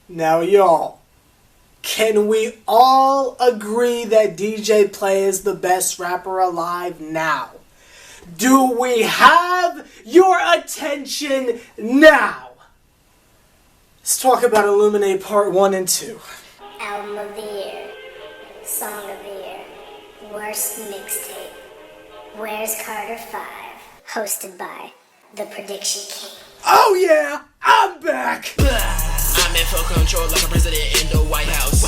Now y'all, can we all agree that DJ Play is the best rapper alive now? Do we have your attention now? Let's talk about Illuminate Part 1 and 2. Album of the Year, Song of the Year, Worst Mixtape, Where's Carter 5, hosted by The Prediction King. Oh yeah, I'm back! I'm in full control like a president in the White House.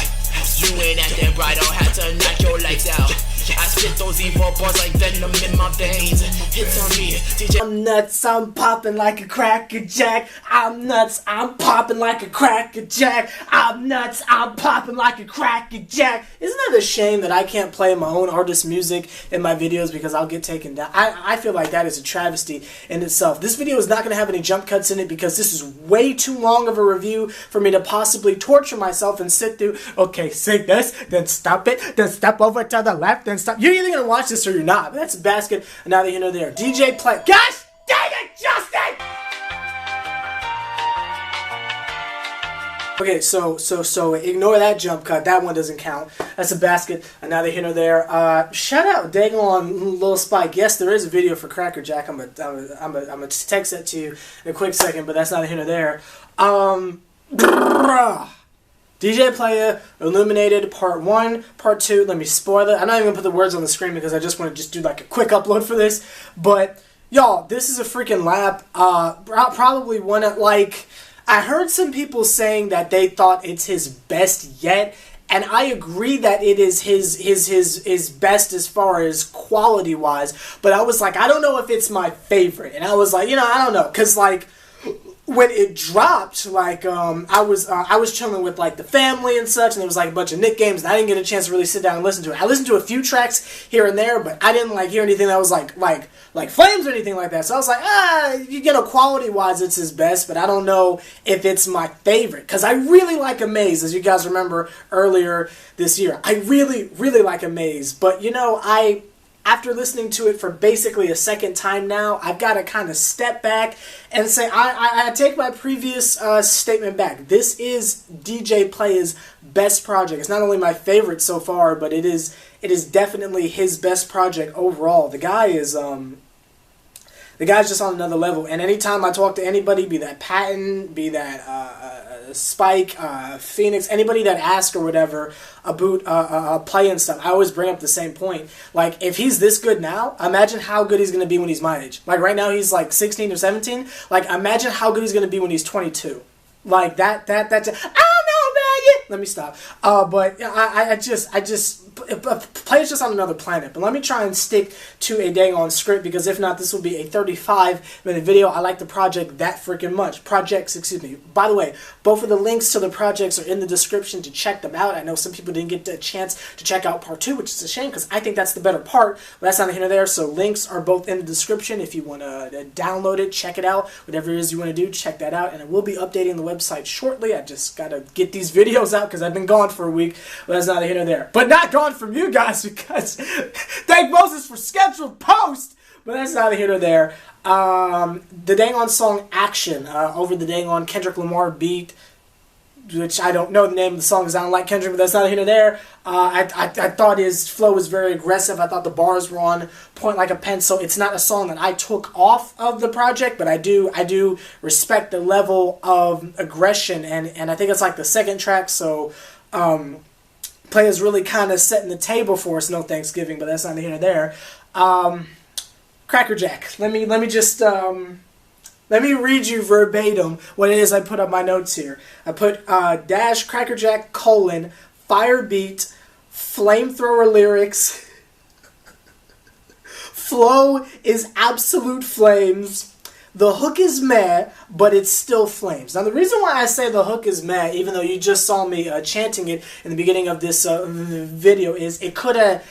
You ain't acting right, I'll have to knock your lights out. I spit those evil bars like venom in my veins. Hits on me, DJ. I'm nuts, I'm popping like a cracker jack. I'm nuts, I'm popping like a cracker jack. I'm nuts, I'm popping like a cracker jack. Isn't it a shame that I can't play my own artist music in my videos because I'll get taken down? I feel like that is a travesty in itself. This video is not going to have any jump cuts in it because this is way too long of a review for me to possibly torture myself and sit through. Okay, say this, then stop it, then step over to the left, then stop. You're either going to watch this or you're not. But that's a basket. And now that you know there. DJ Play. Gosh dang it, Justin! Okay, so ignore that jump cut. That one doesn't count. That's a basket. And now that you know there. Shout out Dagon Lil Spike. Yes, there is a video for Cracker Jack. I'm gonna text that to you in a quick second, but that's not here nor there. DJ Playa, Illuminated, Part 1, Part 2, let me spoil it. I'm not even going to put the words on the screen because I just want to just do like a quick upload for this. But, y'all, this is a freaking lap. Probably one of, like, I heard some people saying that they thought it's his best yet. And I agree that it is his best as far as quality-wise. But I was like, I don't know if it's my favorite. And I was like, I don't know. Because, like, when it dropped, like, I was chilling with, like, the family and such, and there was, like, a bunch of Nick games, and I didn't get a chance to really sit down and listen to it. I listened to a few tracks here and there, but I didn't, like, hear anything that was, like Flames or anything like that. So I was like, quality-wise, it's his best, but I don't know if it's my favorite, because I really like Amaze, as you guys remember earlier this year. I really, really like Amaze, but, after listening to it for basically a second time now, I've got to kind of step back and say, I take my previous statement back. This is DJ Play's best project. It's not only my favorite so far, but it is definitely his best project overall. The guy's just on another level. And anytime I talk to anybody, be that Patton, be that Spike, Phoenix, anybody that asks or whatever about play and stuff, I always bring up the same point. Like, if he's this good now, imagine how good he's going to be when he's my age. Like, right now he's like 16 or 17. Like, imagine how good he's going to be when he's 22. Like, I don't know about you. Let me stop. But I just Play is just on another planet. But let me try and stick to a dang on script, because if not, this will be a 35-minute video. I like the project that freaking much. Projects, excuse me. By the way, both of the links to the projects are in the description to check them out. I know some people didn't get a chance to check out part 2, which is a shame because I think that's the better part. But that's not here or there. So links are both in the description. If you want to download it, check it out. Whatever it is you want to do, check that out. And I will be updating the website shortly. I just got to get these videos out because I've been gone for a week. But that's not here or there. But not gone from you guys, because thank Moses for scheduled post. But that's neither here nor there. The dang on song Action over the dang on Kendrick Lamar beat, which I don't know the name of the song because I don't like Kendrick, but that's neither here nor there. I thought his flow was very aggressive. I thought the bars were on point like a pen. So it's not a song that I took off of the project, but I do respect the level of aggression, and I think it's like the second track. So Play is really kind of setting the table for us. No Thanksgiving, but that's not here nor there. Cracker Jack. Let me read you verbatim what it is I put on my notes here. I put dash Cracker Jack : fire beat, flamethrower lyrics, flow is absolute flames. The hook is meh, but it's still flames. Now, the reason why I say the hook is meh, even though you just saw me chanting it in the beginning of this video, is it could have...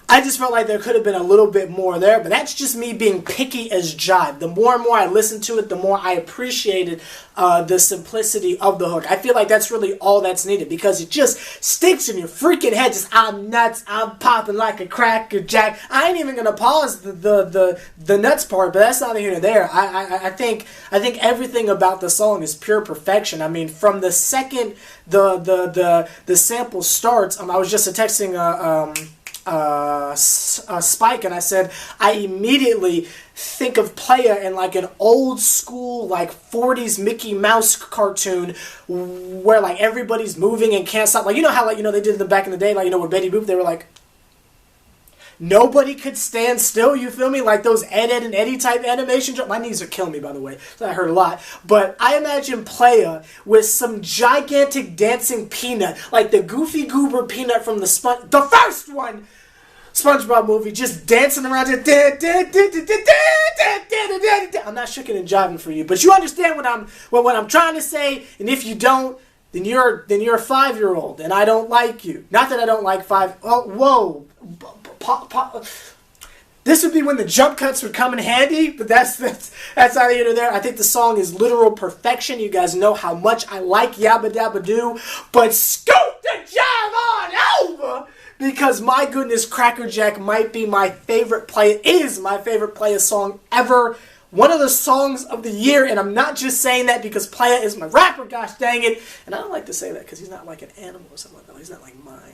I just felt like there could have been a little bit more there, but that's just me being picky as jive. The more and more I listened to it, the more I appreciated the simplicity of the hook. I feel like that's really all that's needed, because it just sticks in your freaking head. Just, I'm nuts, I'm popping like a cracker jack. I ain't even gonna pause the nuts part, but that's neither here nor there. I think everything about the song is pure perfection. I mean, from the second the sample starts, I was just texting Spike, and I said I immediately think of Playa in like an old school like 40s Mickey Mouse cartoon where like everybody's moving and can't stop. Like, you know how, like, you know, they did back in the day, like, you know, with Betty Boop, they were like, nobody could stand still, you feel me? Like those Ed, Ed, and Eddie type animation. My knees are killing me, by the way. So I heard a lot. But I imagine Playa with some gigantic dancing peanut, like the Goofy Goober peanut from the first one, SpongeBob movie, just dancing around it. I'm not shooking and jiving for you, but you understand what I'm trying to say. And if you don't, then you're a 5-year-old, and I don't like you. Not that I don't like five. Oh, whoa. This would be when the jump cuts would come in handy, but that's neither here nor there. I think the song is literal perfection. You guys know how much I like Yabba Dabba Doo, but scoot the jive on over, because my goodness, Cracker Jack might be my favorite Playa, is my favorite Playa song ever. One of the songs of the year, and I'm not just saying that because Playa is my rapper, gosh dang it. And I don't like to say that because he's not like an animal or something like that. He's not like mine.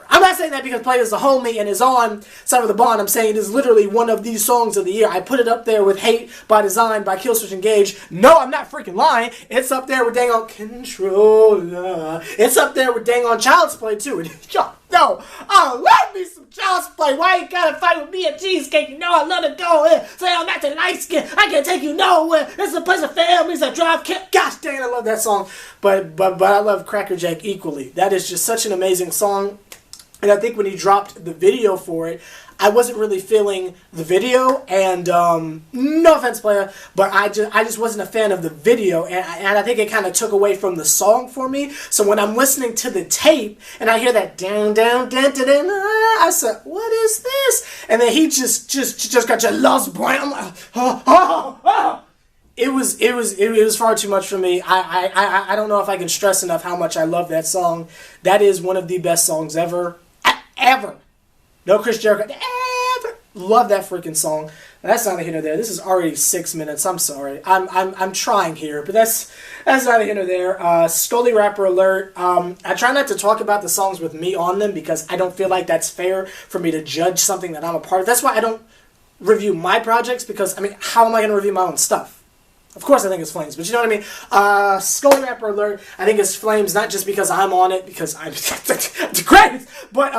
I'm not saying that because Playa is a homie and is on SeverTheBond. I'm saying it is literally one of these songs of the year. I put it up there with Hate by Design by Killswitch Engage. No, I'm not freaking lying. It's up there with dang on Controller. It's up there with dang on Child's Play too. Y'all know I love me some Child's Play. Why you gotta fight with me at Cheesecake? You know I love to go in. Say I'm not the light skin. I can't take you nowhere. It's a place of families that drive camp. Gosh dang, I love that song. But I love Cracker Jack equally. That is just such an amazing song. And I think when he dropped the video for it, I wasn't really feeling the video, and no offense, Playa, but I just wasn't a fan of the video, and I think it kind of took away from the song for me. So when I'm listening to the tape and I hear that down, down, down, down, down, I said, "What is this?" And then he just got your lost boy. I'm like, oh. It was far too much for me. I don't know if I can stress enough how much I love that song. That is one of the best songs ever. Ever. No Chris Jericho. Ever. Love that freaking song. That's not a hit or there. This is already 6 minutes. I'm sorry. I'm trying here, but that's not a hit or there. Scully Rapper Alert. I try not to talk about the songs with me on them because I don't feel like that's fair for me to judge something that I'm a part of. That's why I don't review my projects, because, I mean, how am I going to review my own stuff? Of course I think it's Flames, but you know what I mean? Scully Rapper Alert, I think it's Flames, not just because I'm on it, because I'm the greatest, but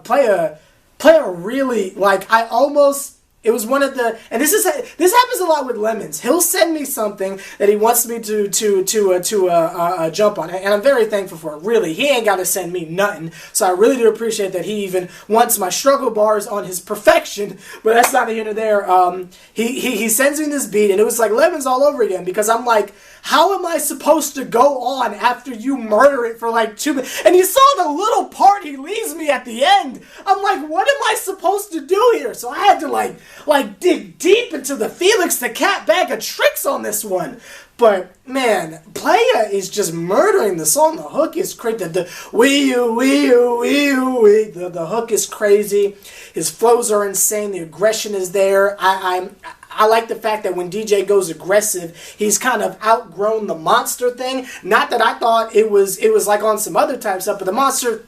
Playa really, like, I almost, it was one of the, and this happens a lot with Lemons. He'll send me something that he wants me to jump on, and I'm very thankful for it. Really, he ain't got to send me nothing, so I really do appreciate that he even wants my struggle bars on his perfection. But that's not here nor there. He sends me this beat, and it was like Lemons all over again, because I'm like, how am I supposed to go on after you murder it for like 2 minutes? And you saw the little part he leaves me at the end. I'm like, what am I supposed to do here? So I had to like dig deep into the Felix the Cat bag of tricks on this one. But man, Playa is just murdering the song. The hook is crazy. The hook is crazy. His flows are insane. The aggression is there. I like the fact that when DJ goes aggressive, he's kind of outgrown the monster thing. Not that I thought it was like on some other type stuff, but the monster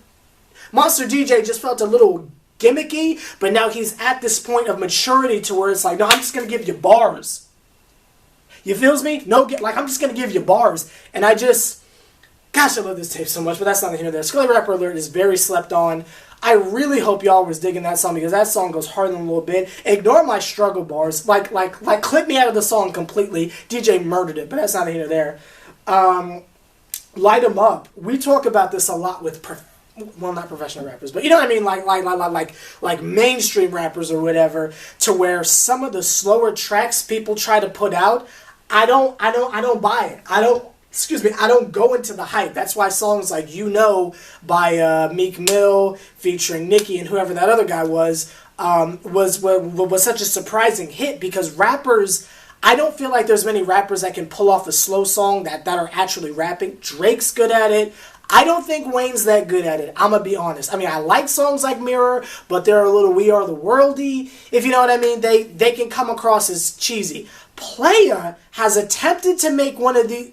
DJ just felt a little gimmicky. But now he's at this point of maturity to where it's like, no, I'm just gonna give you bars. You feels me? No, I'm just gonna give you bars. And gosh, I love this tape so much. But that's not here nor there. Scully Rapper Alert is very slept on. I really hope y'all was digging that song, because that song goes harder than a little bit. Ignore my struggle bars. Like clip me out of the song completely. DJ murdered it, but that's not here nor there. Light 'em Up. We talk about this a lot with not professional rappers, but you know what I mean, like mainstream rappers or whatever, to where some of the slower tracks people try to put out, I don't buy it. excuse me, I don't go into the hype. That's why songs like You Know by Meek Mill featuring Nicki and whoever that other guy was such a surprising hit, because rappers, I don't feel like there's many rappers that can pull off a slow song that are actually rapping. Drake's good at it. I don't think Wayne's that good at it. I'm going to be honest. I mean, I like songs like Mirror, but they're a little We Are the Worldy. If you know what I mean, they can come across as cheesy. Playa has attempted to make one of the...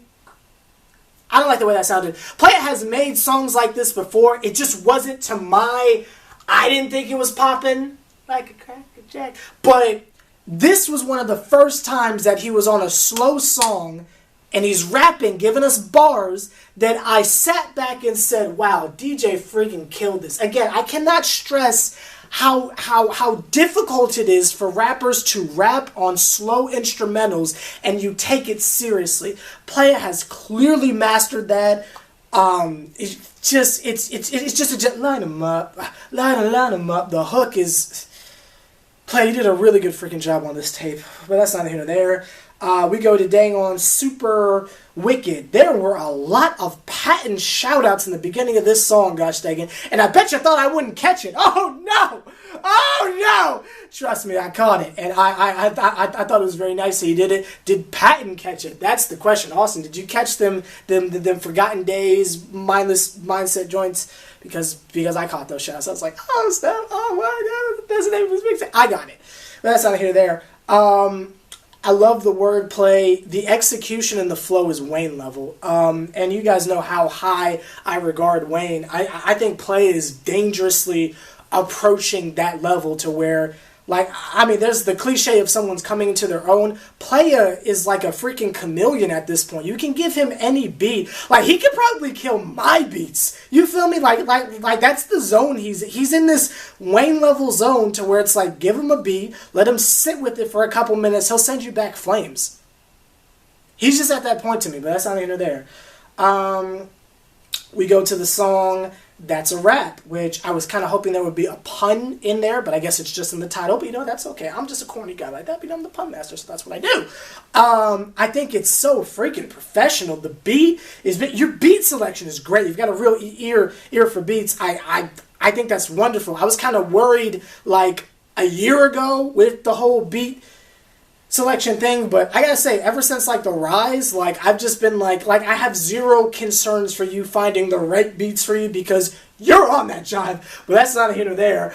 I don't like the way that sounded. Playa has made songs like this before. It just wasn't to my... I didn't think it was popping like a cracker jack. But this was one of the first times that he was on a slow song and he's rapping, giving us bars, that I sat back and said, wow, DJ freaking killed this. Again, I cannot stress how difficult it is for rappers to rap on slow instrumentals and you take it seriously. Playa has clearly mastered that. It's just line 'em up, line 'em up. The hook is... Playa, you did a really good freaking job on this tape, but that's neither here nor there. We go to dang on Super Wicked. There were a lot of patent shout-outs in the beginning of this song, gosh dang it. And I bet you thought I wouldn't catch it. Oh no! Oh no! Trust me, I caught it. And I thought it was very nice that he did it. Did Patton catch it? That's the question. Austin, did you catch them Forgotten Days, mindless mindset joints? Because I caught those shots. I was like, oh, Steph, oh my God, that's the name of his mixtape. I got it. But that's not here there. I love the wordplay. The execution and the flow is Wayne level. And you guys know how high I regard Wayne. I think Playa is dangerously approaching that level to where, like, I mean, there's the cliche of someone's coming into their own. Playa is like a freaking chameleon at this point. You can give him any beat. Like, he could probably kill my beats. You feel me? Like that's the zone. He's in this Wayne level zone to where it's like, give him a beat, let him sit with it for a couple minutes. He'll send you back flames. He's just at that point to me, but that's not here nor there. We go to the song That's a Rap, which I was kind of hoping there would be a pun in there, but I guess it's just in the title. But you know, that's okay. I'm just a corny guy like that, but I'm the pun master, so that's what I do. I think it's so freaking professional. The beat is... Your beat selection is great. You've got a real ear for beats. I think that's wonderful. I was kind of worried like a year ago with the whole beat selection thing, but I gotta say, ever since like the rise, like I've just been like I have zero concerns for you finding the right beats for you because you're on that jive. But that's not here nor there.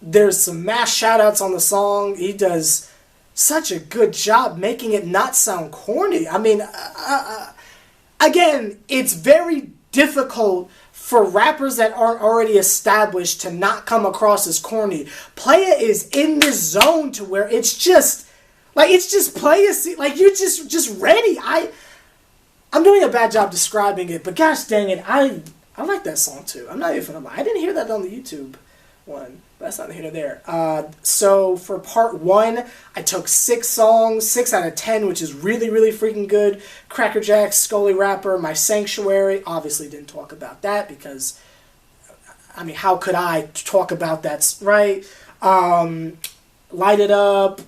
There's some mass shout outs on the song. He does such a good job making it not sound corny. I mean, again, it's very difficult for rappers that aren't already established to not come across as corny. Playa is in this zone to where it's just Playa, like you're just ready. I'm doing a bad job describing it, but gosh dang it, I like that song too. I'm not even gonna lie. I didn't hear that on the YouTube one. That's not here nor there. So for part 1, I took 6 songs, 6 out of 10, which is really, really freaking good. Cracker Jack, Scully Rapper, My Sanctuary. Obviously didn't talk about that because, I mean, how could I talk about that, right? Light It Up,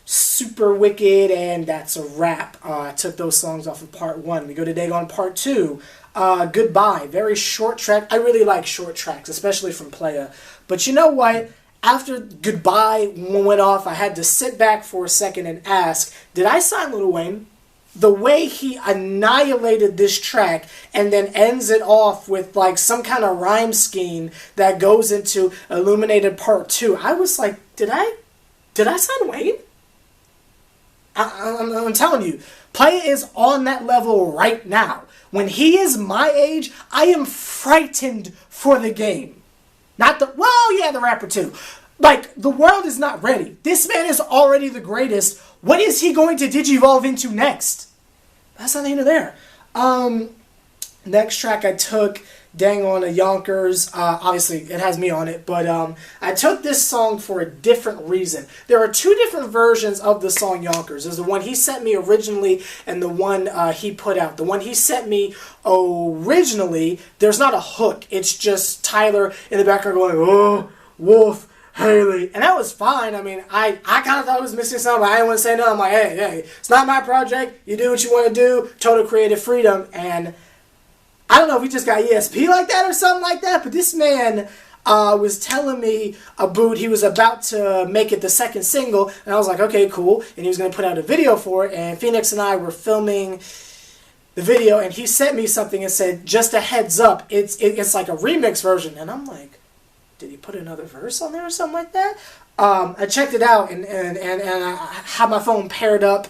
Super Wicked, and That's a Rap. I took those songs off of part 1. We go to Dagon part 2. Goodbye. Very short track. I really like short tracks, especially from Playa. But you know what? After Goodbye went off, I had to sit back for a second and ask, did I sign Lil Wayne? The way he annihilated this track and then ends it off with like some kind of rhyme scheme that goes into Illuminated Part 2. I was like, did I sign Wayne? I'm telling you, Playa is on that level right now. When he is my age, I am frightened for the game. The rapper too. Like, the world is not ready. This man is already the greatest. What is he going to digivolve into next? That's not here nor there. Next track I took, dang on a Yonkers. Obviously, it has me on it, but I took this song for a different reason. There are 2 different versions of the song Yonkers. There's the one he sent me originally and the one he put out. The one he sent me originally, there's not a hook. It's just Tyler in the background going, oh, wolf, Haley. And that was fine. I mean, I kind of thought it was missing something, but I didn't want to say no. I'm like, hey, it's not my project. You do what you want to do. Total creative freedom. And I don't know if we just got ESP like that or something like that, but this man was telling me he was about to make it the second single, and I was like, okay, cool. And he was going to put out a video for it, and Phoenix and I were filming the video, and he sent me something and said, just a heads up, it's like a remix version. And I'm like, did he put another verse on there or something like that? I checked it out, and I had my phone paired up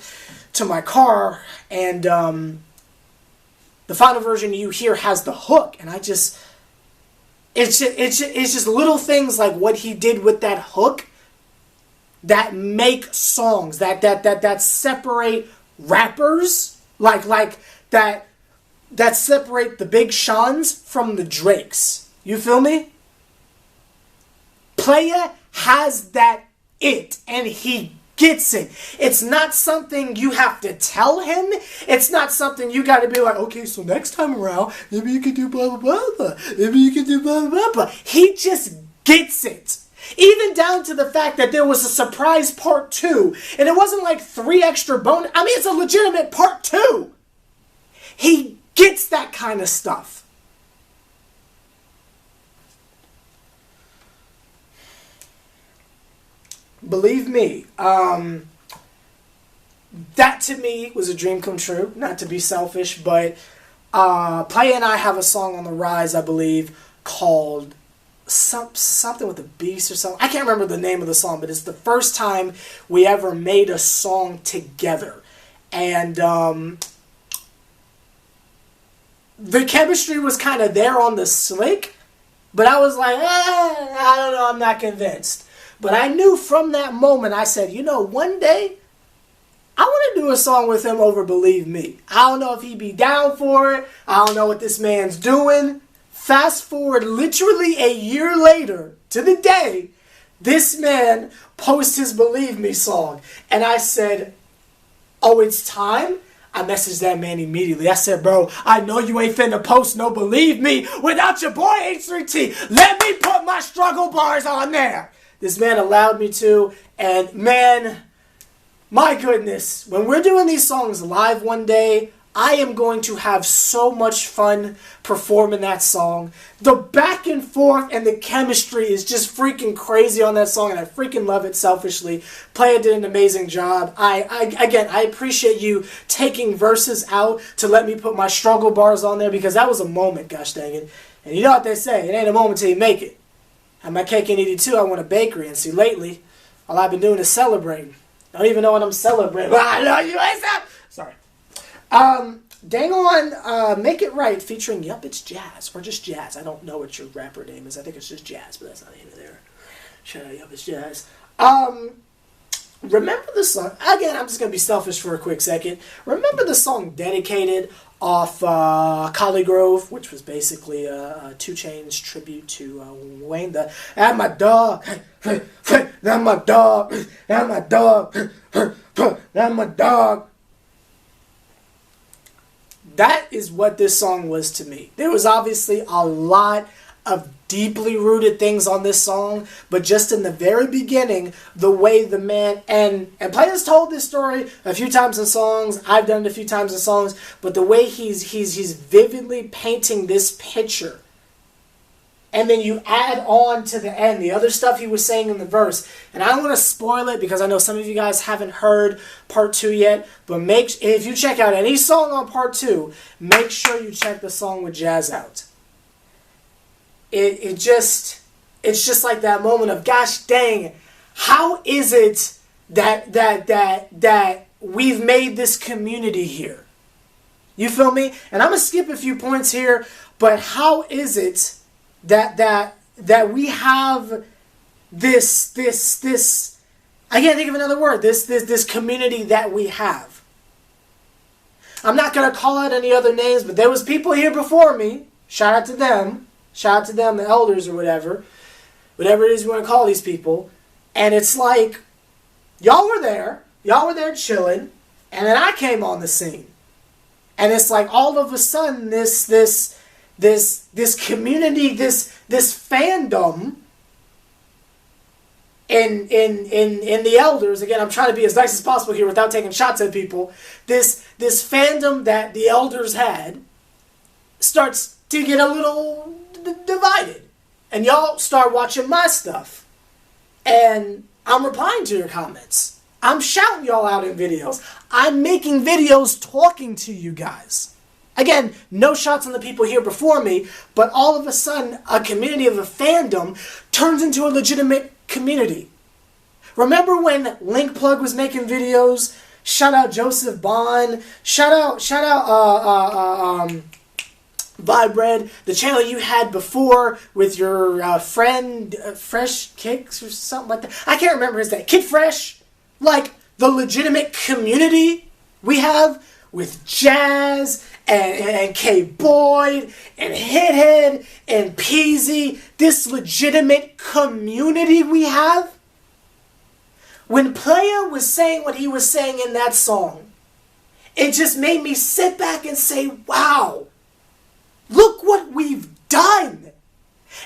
to my car, and the final version you hear has the hook, and it's just little things like what he did with that hook that make songs that separate rappers, like that separate the Big Seans from the Drakes. You feel me? Playa has that and he gets it. It's not something you have to tell him. It's not something you got to be like, okay, so next time around, maybe you can do blah, blah, blah, blah. Maybe you can do blah, blah, blah, blah. He just gets it. Even down to the fact that there was a surprise part 2. And it wasn't like 3 extra bonus. I mean, it's a legitimate part 2. He gets that kind of stuff. Believe me, that to me was a dream come true. Not to be selfish, but Playa and I have a song on the rise, I believe, called something with a beast or something. I can't remember the name of the song, but it's the first time we ever made a song together. And the chemistry was kind of there on the slick, but I was like, I don't know, I'm not convinced. But I knew from that moment, I said, one day, I want to do a song with him over Believe Me. I don't know if he'd be down for it. I don't know what this man's doing. Fast forward literally a year later to the day, this man posts his Believe Me song. And I said, oh, it's time? I messaged that man immediately. I said, bro, I know you ain't finna post no Believe Me without your boy H+III+T. Let me put my struggle bars on there. This man allowed me to, and man, my goodness, when we're doing these songs live one day, I am going to have so much fun performing that song. The back and forth and the chemistry is just freaking crazy on that song, and I freaking love it selfishly. Playa did an amazing job. I appreciate you taking verses out to let me put my struggle bars on there, because that was a moment, gosh dang it. And you know what they say, it ain't a moment till you make it. Had my cake and eat it too. I want a bakery, and see, lately, all I've been doing is celebrating. I don't even know what I'm celebrating. I know you ain't sorry. Dang on, Make It Right, featuring Yup, It's Jazz, or just Jazz. I don't know what your rapper name is. I think it's just Jazz, but that's not the end of there. Shout out Yup, It's Jazz. Remember the song, again, I'm just going to be selfish for a quick second. Remember the song Dedicated off Collie Grove, which was basically a 2 Chainz tribute to Wayne. And my dog, and my dog, and my dog, and my dog. That is what this song was to me. There was obviously a lot of deeply rooted things on this song, but just in the very beginning, the way the man, and Playa's told this story a few times in songs, I've done it a few times in songs, but the way he's vividly painting this picture, and then you add on to the end the other stuff he was saying in the verse, and I don't want to spoil it because I know some of you guys haven't heard part 2 yet, but if you check out any song on part 2, make sure you check the song with Jazz out. It's just like that moment of, gosh dang, how is it that we've made this community here? You feel me? And I'm gonna skip a few points here, but how is it that we have this I can't think of another word, this community that we have? I'm not gonna call out any other names, but there was people here before me. Shout out to them. Shout out to them, the elders or whatever it is you want to call these people. And it's like, y'all were there chilling, and then I came on the scene. And it's like all of a sudden this community, this fandom in the elders, again, I'm trying to be as nice as possible here without taking shots at people, this fandom that the elders had starts to get a little divided. And y'all start watching my stuff. And I'm replying to your comments. I'm shouting y'all out in videos. I'm making videos talking to you guys. Again, no shots on the people here before me, but all of a sudden, a community of a fandom turns into a legitimate community. Remember when Link Plug was making videos? Shout out Joseph Bond. Shout out Vibred, the channel you had before with your friend Fresh Kicks or something like that. I can't remember his name. Kid Fresh. Like, the legitimate community we have with Jazz and K Boyd and Hithead and Peasy. This legitimate community we have. When Playa was saying what he was saying in that song, it just made me sit back and say, wow. Look what we've done.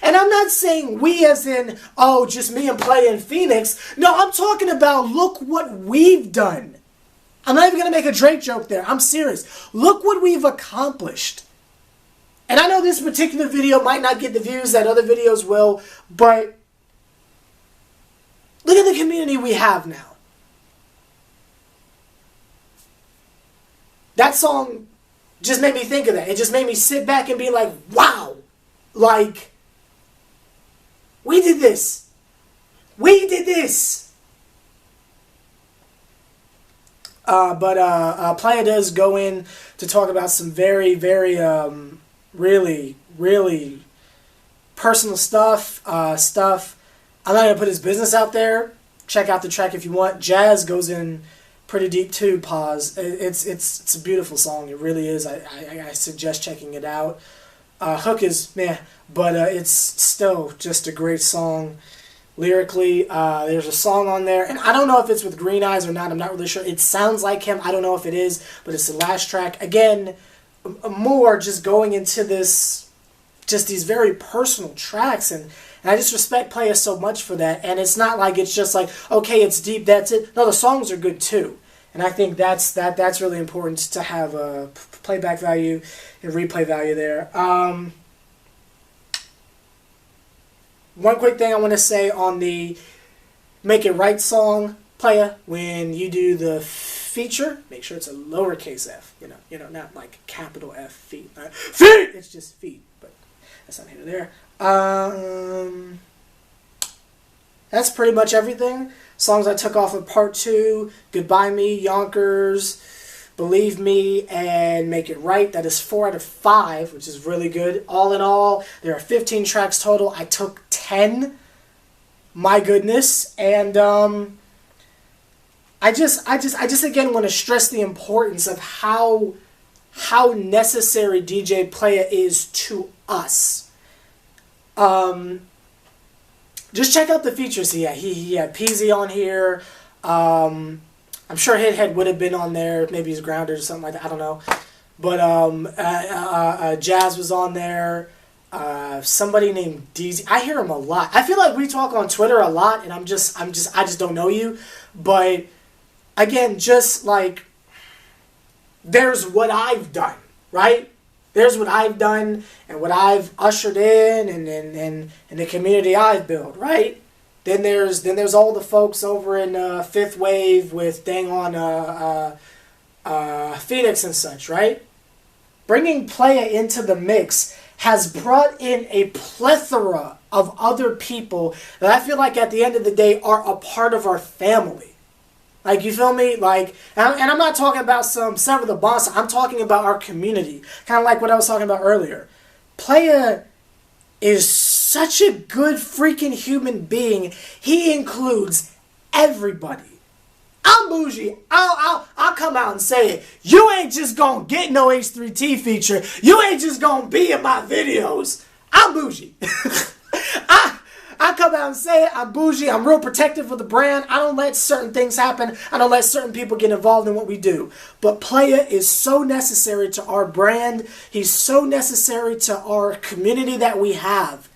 And I'm not saying we as in, oh, just me and Playa and Phoenix. No, I'm talking about look what we've done. I'm not even going to make a Drake joke there. I'm serious. Look what we've accomplished. And I know this particular video might not get the views that other videos will, but look at the community we have now. That song just made me think of that. It just made me sit back and be like, wow. Like, we did this. We did this. But Playa does go in to talk about some very, very, really, really personal stuff. I'm not going to put his business out there. Check out the track if you want. Jazz goes in pretty deep too. Pause. It's a beautiful song. It really is. I suggest checking it out. Hook is meh, but it's still just a great song. Lyrically, there's a song on there, and I don't know if it's with Green Eyes or not. I'm not really sure. It sounds like him. I don't know if it is, but it's the last track. Again, more just going into this, just these very personal tracks, and I just respect Playa so much for that. And it's not like it's just like, okay, it's deep, that's it. No, the songs are good too. And I think that's really important to have a playback value and replay value there. One quick thing I want to say on the Make It Right song, Playa, when you do the feature, make sure it's a lowercase f, you know, not like capital F, feet. Feet! It's just feet, but that's not here or there. That's pretty much everything. Songs I took off of part 2, Goodbye Me, Yonkers, Believe Me, and Make It Right. That is 4 out of 5, which is really good. All in all, there are 15 tracks total. I took 10. My goodness. And I just again want to stress the importance of how necessary DJ Playa is to us. Just check out the features he had. He had Peasy on here. I'm sure Hithead would have been on there. Maybe he's grounded or something like that. I don't know. But Jazz was on there. Somebody named DZ. I hear him a lot. I feel like we talk on Twitter a lot, and I just don't know you. But again, just like there's what I've done, right? There's what I've done and what I've ushered in and the community I've built, right? Then there's all the folks over in Fifth Wave with dang on Phoenix and such, right? Bringing Playa into the mix has brought in a plethora of other people that I feel like at the end of the day are a part of our family. Like, you feel me? Like, and I'm not talking about some SeverTheBond. I'm talking about our community. Kind of like what I was talking about earlier. Playa is such a good freaking human being. He includes everybody. I'm bougie. I'll come out and say it. You ain't just gonna get no H+III+T feature. You ain't just gonna be in my videos. I'm bougie. I come out and say it. I'm bougie. I'm real protective of the brand. I don't let certain things happen. I don't let certain people get involved in what we do. But Playa is so necessary to our brand. He's so necessary to our community that we have.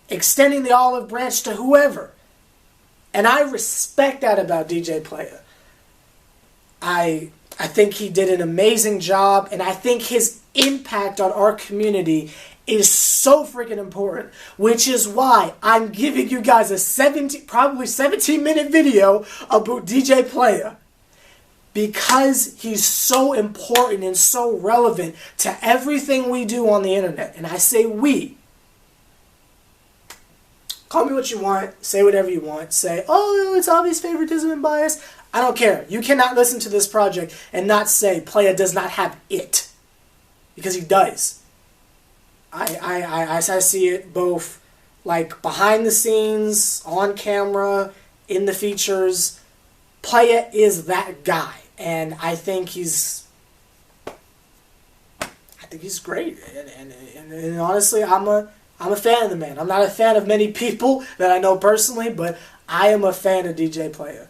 Extending the olive branch to whoever. And I respect that about DJ Playa. I think he did an amazing job, and I think his impact on our community is so freaking important, which is why I'm giving you guys a probably 17-minute video about DJ Playa, because he's so important and so relevant to everything we do on the internet. And I say we. Call me what you want, say whatever you want, say, oh, it's obvious favoritism and bias. I don't care. You cannot listen to this project and not say Playa does not have it, because he does. I see it both like behind the scenes, on camera, in the features. Playa is that guy, and I think he's great. And honestly, I'm a fan of the man. I'm not a fan of many people that I know personally, but I am a fan of DJ Playa.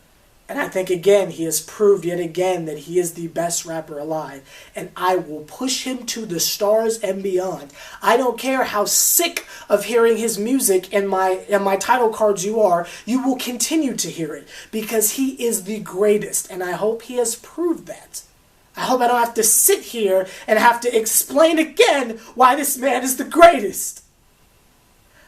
And I think, again, he has proved yet again that he is the best rapper alive. And I will push him to the stars and beyond. I don't care how sick of hearing his music in my title cards you are. You will continue to hear it, because he is the greatest. And I hope he has proved that. I hope I don't have to sit here and have to explain again why this man is the greatest.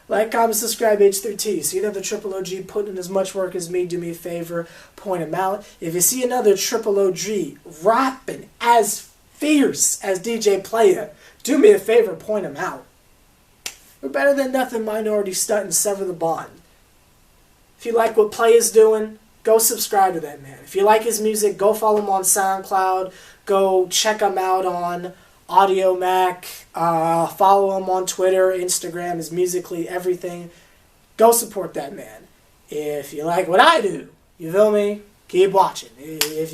Like, comment, subscribe, H+III+T. See another Triple OG putting in as much work as me, do me a favor, point him out. If you see another Triple OG rapping as fierce as DJ Playa, do me a favor, point him out. We're better than nothing minority stunt and sever the bond. If you like what Playa's doing, go subscribe to that man. If you like his music, go follow him on SoundCloud. Go check him out on Audio Mac, follow him on Twitter, Instagram, his Musically, everything. Go support that man. If you like what I do, you feel me? Keep watching. If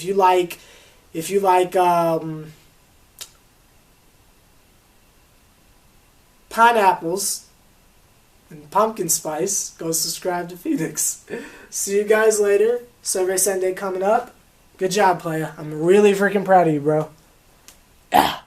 you like pineapples and pumpkin spice, go subscribe to Phoenix. See you guys later. Survey Sunday coming up. Good job, Playa. I'm really freaking proud of you, bro. Yeah.